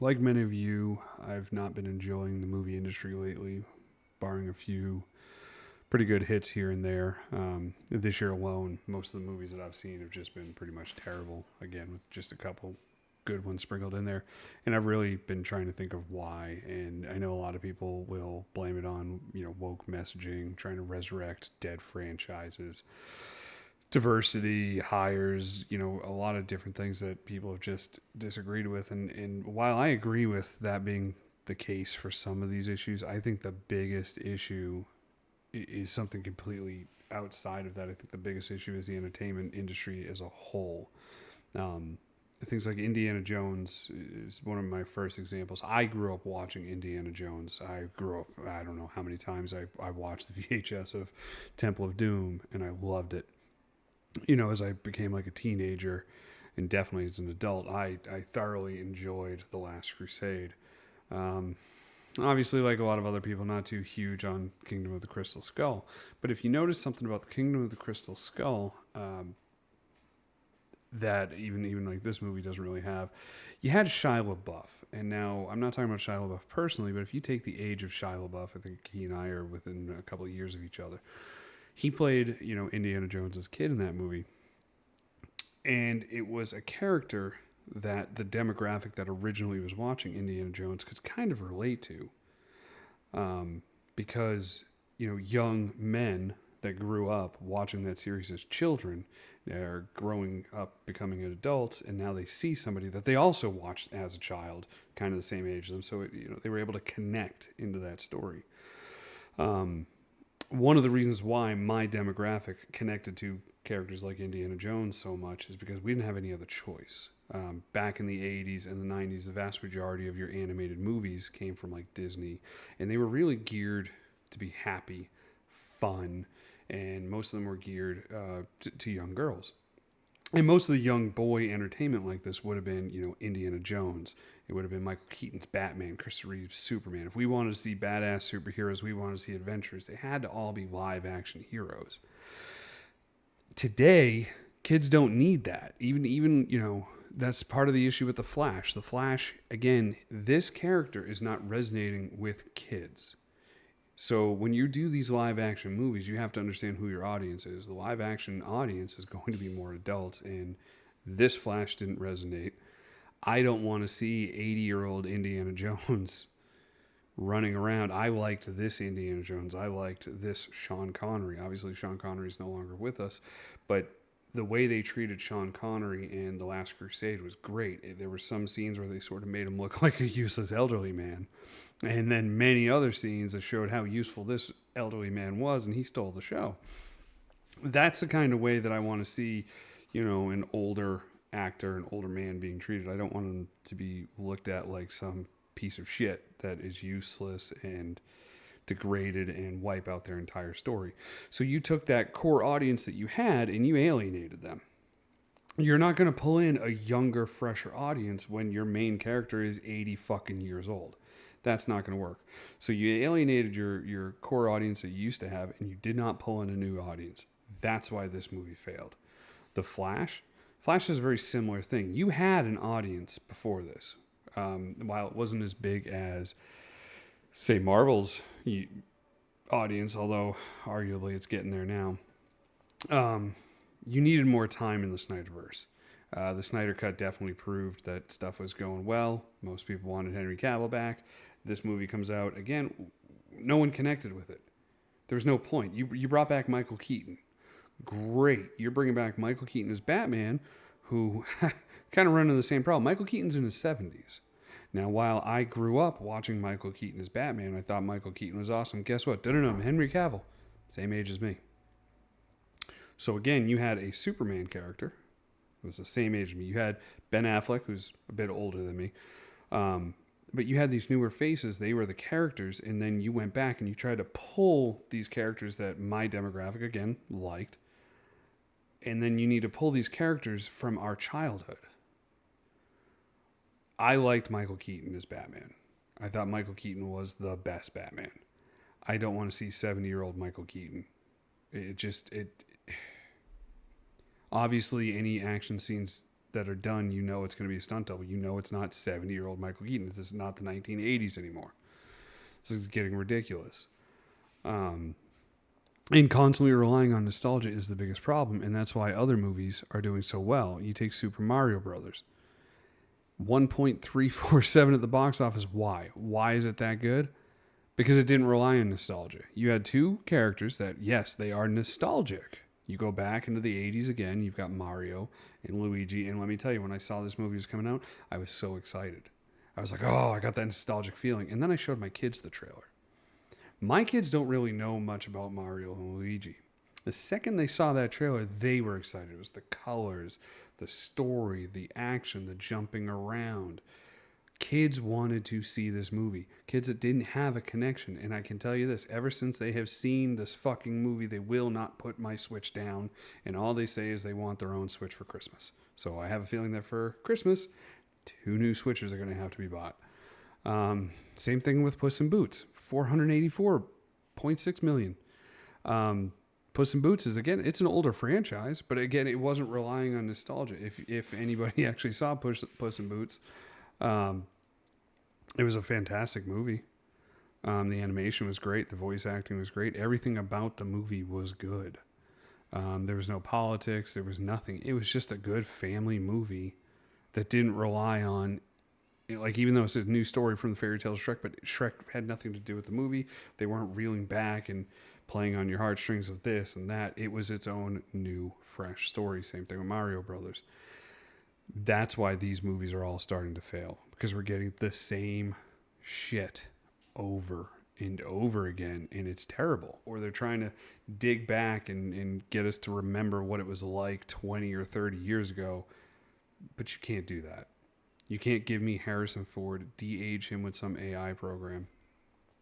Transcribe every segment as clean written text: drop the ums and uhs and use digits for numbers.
Like many of you, I've not been enjoying the movie industry lately, barring a few pretty good hits here and there. This year alone, most of the movies that I've seen have just been pretty much terrible, again, with just a couple good ones sprinkled in there. And I've really been trying to think of why. And I know a lot of people will blame it on, woke messaging, trying to resurrect dead franchises, diversity, hires, a lot of different things that people have just disagreed with. And while I agree with that being the case for some of these issues, I think the biggest issue is something completely outside of that. I think the biggest issue is the entertainment industry as a whole. Things like Indiana Jones is one of my first examples. I grew up watching Indiana Jones. I grew up, I don't know how many times I watched the VHS of Temple of Doom, and I loved it. As I became like a teenager and definitely as an adult, I thoroughly enjoyed The Last Crusade. Obviously, like a lot of other people, not too huge on Kingdom of the Crystal Skull. But if you notice something about the Kingdom of the Crystal Skull, that even like this movie doesn't really have, you had Shia LaBeouf. And now, I'm not talking about Shia LaBeouf personally, but if you take the age of Shia LaBeouf, I think he and I are within a couple of years of each other. He played, Indiana Jones's kid in that movie. And it was a character that the demographic that originally was watching Indiana Jones could kind of relate to. Because, young men that grew up watching that series as children are growing up, becoming adults, and now they see somebody that they also watched as a child, kind of the same age as them. So, they were able to connect into that story. One of the reasons why my demographic connected to characters like Indiana Jones so much is because we didn't have any other choice. Back in the 80s and the 90s, the vast majority of your animated movies came from like Disney, and they were really geared to be happy, fun, and most of them were geared to young girls. And most of the young boy entertainment like this would have been, Indiana Jones. It would have been Michael Keaton's Batman, Christopher Reeve's Superman. If we wanted to see badass superheroes, we wanted to see adventures. They had to all be live action heroes. Today, kids don't need that. Even that's part of the issue with The Flash. The Flash, again, this character is not resonating with kids. So when you do these live action movies, you have to understand who your audience is. The live action audience is going to be more adults, and this Flash didn't resonate. I don't want to see 80-year-old Indiana Jones running around. I liked this Indiana Jones. I liked this Sean Connery. Obviously, Sean Connery is no longer with us, but the way they treated Sean Connery in The Last Crusade was great. There were some scenes where they sort of made him look like a useless elderly man. And then many other scenes that showed how useful this elderly man was, and he stole the show. That's the kind of way that I want to see, an older actor, an older man being treated. I don't want him to be looked at like some piece of shit that is useless and degraded and wipe out their entire story. So you took that core audience that you had and you alienated them. You're not going to pull in a younger, fresher audience when your main character is 80 fucking years old. That's not going to work. So you alienated your core audience that you used to have, and you did not pull in a new audience. That's why this movie failed. The Flash is a very similar thing. You had an audience before this. While it wasn't as big as, say, Marvel's audience, although arguably it's getting there now, you needed more time in the Snyderverse. The Snyder Cut definitely proved that stuff was going well. Most people wanted Henry Cavill back. This movie comes out, again, no one connected with it. There was no point. You brought back Michael Keaton. Great. You're bringing back Michael Keaton as Batman, who kind of run into the same problem. Michael Keaton's in his 70s. Now, while I grew up watching Michael Keaton as Batman, I thought Michael Keaton was awesome. Guess what? Henry Cavill, same age as me. So again, you had a Superman character who was the same age as me. You had Ben Affleck, who's a bit older than me. But you had these newer faces. They were the characters. And then you went back and you tried to pull these characters that my demographic, again, liked. And then you need to pull these characters from our childhood. I liked Michael Keaton as Batman. I thought Michael Keaton was the best Batman. I don't want to see 70-year-old Michael Keaton. Obviously, any action scenes that are done, you know it's going to be a stunt double. You know it's not 70-year-old Michael Keaton. This is not the 1980s anymore. This is getting ridiculous. And constantly relying on nostalgia is the biggest problem, and that's why other movies are doing so well. You take Super Mario Brothers. 1.347 at the box office. Why? Why is it that good? Because it didn't rely on nostalgia. You had two characters that, yes, they are nostalgic. You go back into the 80s again, you've got Mario and Luigi, and let me tell you, when I saw this movie was coming out, I was so excited. I was like, oh, I got that nostalgic feeling. And then I showed my kids the trailer. My kids don't really know much about Mario and Luigi. The second they saw that trailer, they were excited. It was the colors, the story, the action, the jumping around. Kids wanted to see this movie. Kids that didn't have a connection. And I can tell you this, ever since they have seen this fucking movie, they will not put my Switch down. And all they say is they want their own Switch for Christmas. So I have a feeling that for Christmas, 2 new Switches are going to have to be bought. Same thing with Puss in Boots. $484.6 million. Puss in Boots is, again, it's an older franchise, but again, it wasn't relying on nostalgia. If anybody actually saw Puss in Boots, it was a fantastic movie. The animation was great. The voice acting was great. Everything about the movie was good. There was no politics. There was nothing. It was just a good family movie that didn't rely on, like, even though it's a new story from the fairy tale Shrek, but Shrek had nothing to do with the movie. They weren't reeling back and playing on your heartstrings of this and that. It was its own new, fresh story. Same thing with Mario Brothers. That's why these movies are all starting to fail, because we're getting the same shit over and over again, and it's terrible. Or they're trying to dig back and get us to remember what it was like 20 or 30 years ago, but you can't do that. You can't give me Harrison Ford, de-age him with some AI program,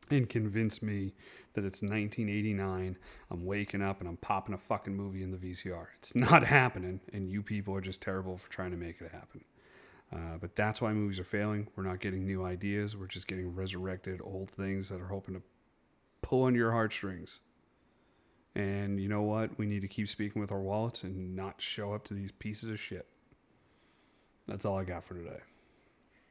and convince me that it's 1989, I'm waking up and I'm popping a fucking movie in the VCR. It's not happening, and you people are just terrible for trying to make it happen. But that's why movies are failing. We're not getting new ideas. We're just getting resurrected old things that are hoping to pull on your heartstrings. And you know what? We need to keep speaking with our wallets and not show up to these pieces of shit. That's all I got for today.